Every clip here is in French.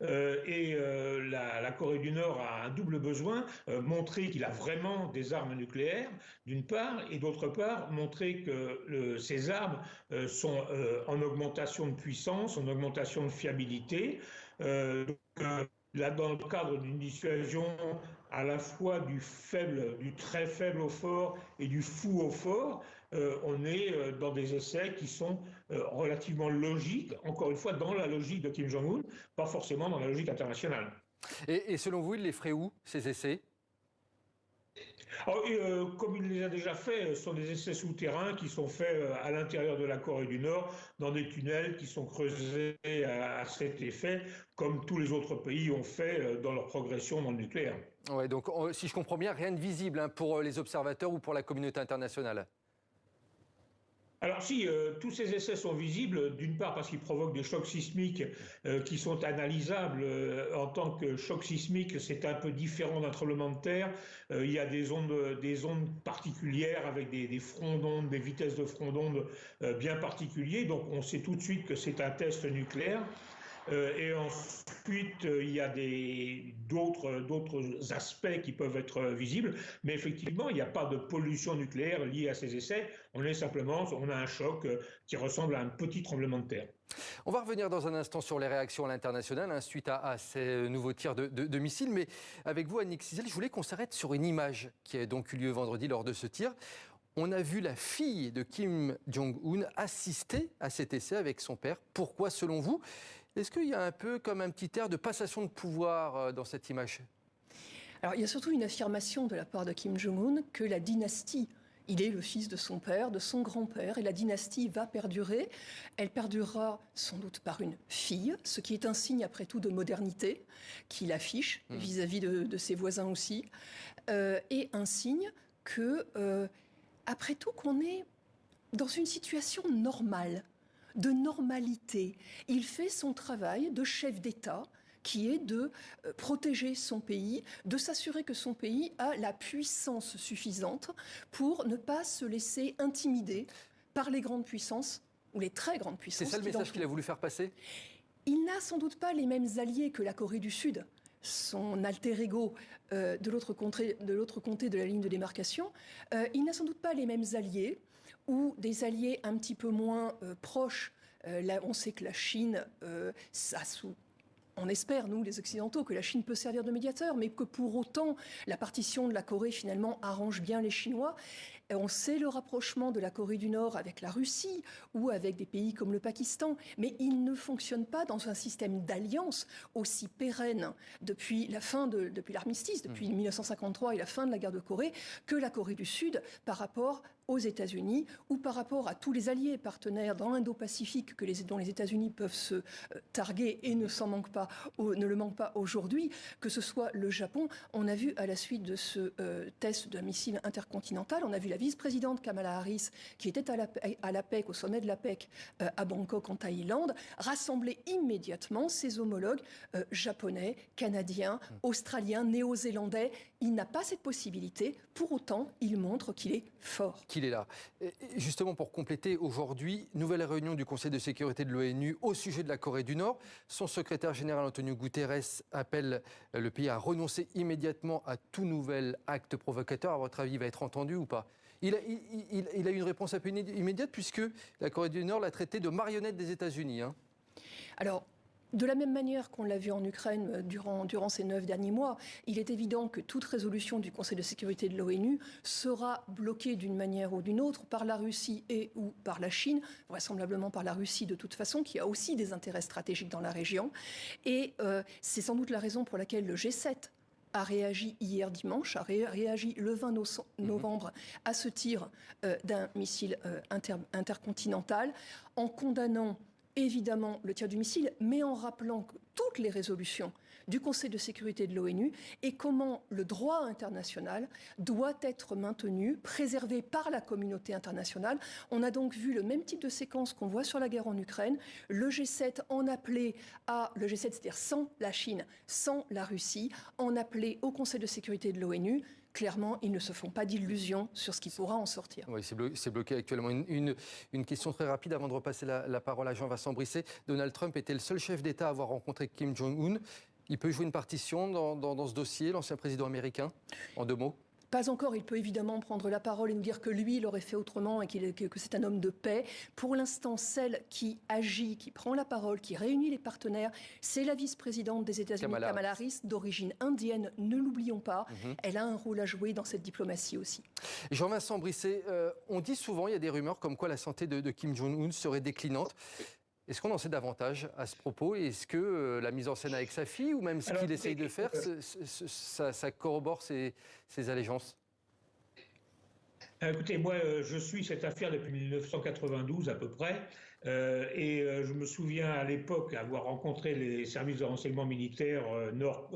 La Corée du Nord a un double besoin, montrer qu'il a vraiment des armes nucléaires, d'une part, et d'autre part, montrer que ces armes sont en augmentation de puissance, en augmentation de fiabilité. Là, dans le cadre d'une dissuasion à la fois du très faible au fort et du fou au fort, on est dans des essais qui sont relativement logiques, encore une fois dans la logique de Kim Jong-un, pas forcément dans la logique internationale. Et selon vous, il les ferait où, ces essais? Comme il les a déjà fait, ce sont des essais souterrains qui sont faits à l'intérieur de la Corée du Nord, dans des tunnels qui sont creusés à cet effet, comme tous les autres pays ont fait dans leur progression dans le nucléaire. Ouais, donc si je comprends bien, rien de visible pour les observateurs ou pour la communauté internationale. Alors si, tous ces essais sont visibles, d'une part parce qu'ils provoquent des chocs sismiques qui sont analysables en tant que choc sismique, c'est un peu différent d'un tremblement de terre. Il y a des ondes particulières avec des fronts d'ondes, des vitesses de fronts d'ondes bien particuliers, donc on sait tout de suite que c'est un test nucléaire. Et ensuite, il y a d'autres aspects qui peuvent être visibles, mais effectivement, il n'y a pas de pollution nucléaire liée à ces essais. On a un choc qui ressemble à un petit tremblement de terre. On va revenir dans un instant sur les réactions à l'international suite à ces nouveaux tirs de missiles. Mais avec vous, Annick Cizel, je voulais qu'on s'arrête sur une image qui a donc eu lieu vendredi lors de ce tir. On a vu la fille de Kim Jong-un assister à cet essai avec son père. Pourquoi, selon vous? Est-ce qu'il y a un peu comme un petit air de passation de pouvoir dans cette image? Alors, il y a surtout une affirmation de la part de Kim Jong-un que la dynastie, il est le fils de son père, de son grand-père, et la dynastie va perdurer. Elle perdurera sans doute par une fille, ce qui est un signe, après tout, de modernité qu'il affiche vis-à-vis de ses voisins aussi, et un signe que, après tout, qu'on est dans une situation normale, de normalité. Il fait son travail de chef d'État, qui est de protéger son pays, de s'assurer que son pays a la puissance suffisante pour ne pas se laisser intimider par les grandes puissances, ou les très grandes puissances. C'est ça le message qu'il a voulu faire passer? Il n'a sans doute pas les mêmes alliés que la Corée du Sud, son alter ego de l'autre côté de la ligne de démarcation. Il n'a sans doute pas les mêmes alliés, ou des alliés un petit peu moins proches. Là, on sait que la Chine, on espère, nous, les Occidentaux, que la Chine peut servir de médiateur, mais que pour autant, la partition de la Corée, finalement, arrange bien les Chinois. Et on sait le rapprochement de la Corée du Nord avec la Russie ou avec des pays comme le Pakistan, mais il ne fonctionne pas dans un système d'alliance aussi pérenne depuis l'armistice, depuis 1953 et la fin de la guerre de Corée, que la Corée du Sud par rapport aux États-Unis ou par rapport à tous les alliés partenaires dans l'Indo-Pacifique dont les États-Unis peuvent se targuer et ne le manquent pas aujourd'hui, que ce soit le Japon. On a vu à la suite de ce test d'un missile intercontinental, on a vu la vice-présidente Kamala Harris, qui était à l'APEC, au sommet de l'APEC à Bangkok en Thaïlande, rassembler immédiatement ses homologues japonais, canadiens, australiens, néo-zélandais. Il n'a pas cette possibilité. Pour autant, il montre qu'il est fort. Qu'il est là. Et justement, pour compléter, aujourd'hui, nouvelle réunion du Conseil de sécurité de l'ONU au sujet de la Corée du Nord. Son secrétaire général, Antonio Guterres, appelle le pays à renoncer immédiatement à tout nouvel acte provocateur. À votre avis, il va être entendu ou pas? Il a eu une réponse un peu immédiate puisque la Corée du Nord l'a traité de marionnette des États-Unis. Alors, de la même manière qu'on l'a vu en Ukraine durant ces 9 derniers mois, il est évident que toute résolution du Conseil de sécurité de l'ONU sera bloquée d'une manière ou d'une autre par la Russie et ou par la Chine, vraisemblablement par la Russie de toute façon, qui a aussi des intérêts stratégiques dans la région. Et c'est sans doute la raison pour laquelle le G7 a réagi hier dimanche, a réagi le 20 novembre à ce tir d'un missile intercontinental, en condamnant évidemment le tir du missile, mais en rappelant toutes les résolutions du Conseil de sécurité de l'ONU et comment le droit international doit être maintenu, préservé par la communauté internationale. On a donc vu le même type de séquence qu'on voit sur la guerre en Ukraine. Le G7 en appelait le G7, c'est-à-dire sans la Chine, sans la Russie, en appelait au Conseil de sécurité de l'ONU clairement, ils ne se font pas d'illusions sur ce qui pourra en sortir. Oui, c'est bloqué actuellement. Une question très rapide avant de repasser la parole à Jean-Vincent Brisset. Donald Trump était le seul chef d'État à avoir rencontré Kim Jong-un. Il peut jouer une partition dans ce dossier, l'ancien président américain, en 2 mots? Pas encore, il peut évidemment prendre la parole et nous dire que lui, il aurait fait autrement et que c'est un homme de paix. Pour l'instant, celle qui agit, qui prend la parole, qui réunit les partenaires, c'est la vice-présidente des États-Unis, Kamala Harris, d'origine indienne, ne l'oublions pas. Elle a un rôle à jouer dans cette diplomatie aussi. Jean-Vincent Brisset, on dit souvent, il y a des rumeurs comme quoi la santé de Kim Jong-un serait déclinante. Est-ce qu'on en sait davantage à ce propos? Est-ce que la mise en scène avec sa fille, ou même ce qu'il essaye de faire, ça corrobore ses allégeances? Écoutez, moi, je suis cette affaire depuis 1992 à peu près. Je me souviens à l'époque avoir rencontré les services de renseignement militaire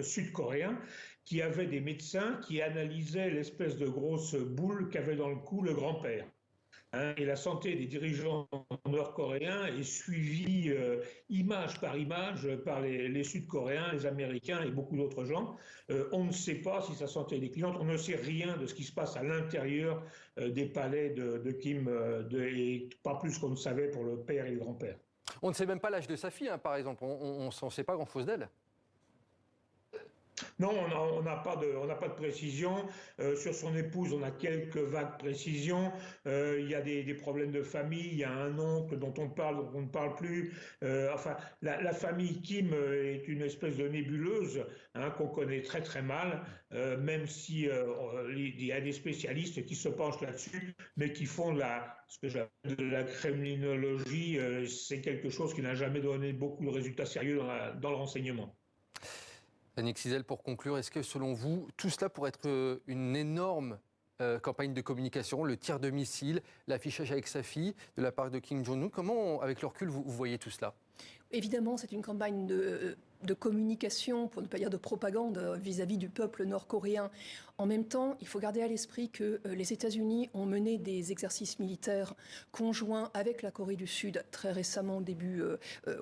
sud-coréens qui avaient des médecins qui analysaient l'espèce de grosse boule qu'avait dans le cou le grand-père. Et la santé des dirigeants nord-coréens est suivie image par image par les Sud-Coréens, les Américains et beaucoup d'autres gens. On ne sait pas si sa santé est déclinante, on ne sait rien de ce qui se passe à l'intérieur des palais de Kim, et pas plus qu'on ne savait pour le père et le grand-père. On ne sait même pas l'âge de sa fille, hein, par exemple. On ne sait pas grand-chose d'elle. Non, on n'a pas de précision. Sur son épouse, on a quelques vagues précisions. Il y a des problèmes de famille. Il y a un oncle dont on parle, dont on ne parle plus. La famille Kim est une espèce de nébuleuse qu'on connaît très très mal, même si il y a des spécialistes qui se penchent là-dessus, mais qui font ce que j'appelle de la criminologie. C'est quelque chose qui n'a jamais donné beaucoup de résultats sérieux dans le renseignement. Annick Cizel, pour conclure, est-ce que selon vous, tout cela pourrait être une énorme campagne de communication, le tir de missile, l'affichage avec sa fille de la part de Kim Jong-un? Comment, avec le recul, vous voyez tout cela? Évidemment, c'est une campagne de communication, pour ne pas dire de propagande, vis-à-vis du peuple nord-coréen. En même temps, il faut garder à l'esprit que les États-Unis ont mené des exercices militaires conjoints avec la Corée du Sud très récemment,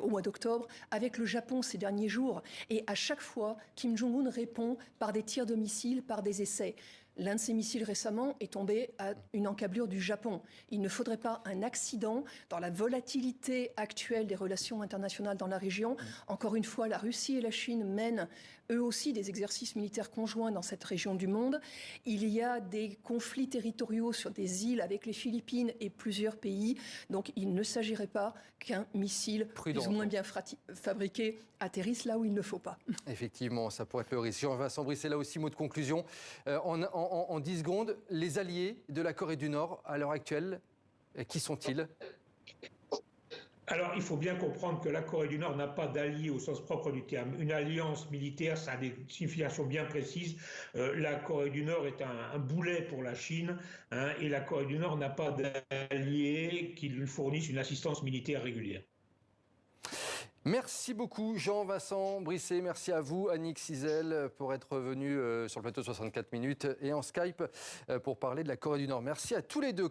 au mois d'octobre, avec le Japon ces derniers jours. Et à chaque fois, Kim Jong-un répond par des tirs de missiles, par des essais. L'un de ces missiles récemment est tombé à une encablure du Japon. Il ne faudrait pas un accident dans la volatilité actuelle des relations internationales dans la région. Encore une fois, la Russie et la Chine mènent eux aussi des exercices militaires conjoints dans cette région du monde. Il y a des conflits territoriaux sur des îles avec les Philippines et plusieurs pays. Donc il ne s'agirait pas qu'un missile plus ou moins bien fabriqué atterrisse là où il ne faut pas. Effectivement, ça pourrait être le risque. Jean-Vincent Brisset, là aussi, mot de conclusion. En 10 secondes, les alliés de la Corée du Nord, à l'heure actuelle, qui sont-ils? Alors, il faut bien comprendre que la Corée du Nord n'a pas d'alliés au sens propre du terme. Une alliance militaire, ça a des significations bien précises. La Corée du Nord est un boulet pour la Chine, et la Corée du Nord n'a pas d'alliés qui lui fournissent une assistance militaire régulière. Merci beaucoup Jean-Vincent Brisset, merci à vous Annick Cizel pour être venu sur le plateau 64 minutes et en Skype pour parler de la Corée du Nord. Merci à tous les deux.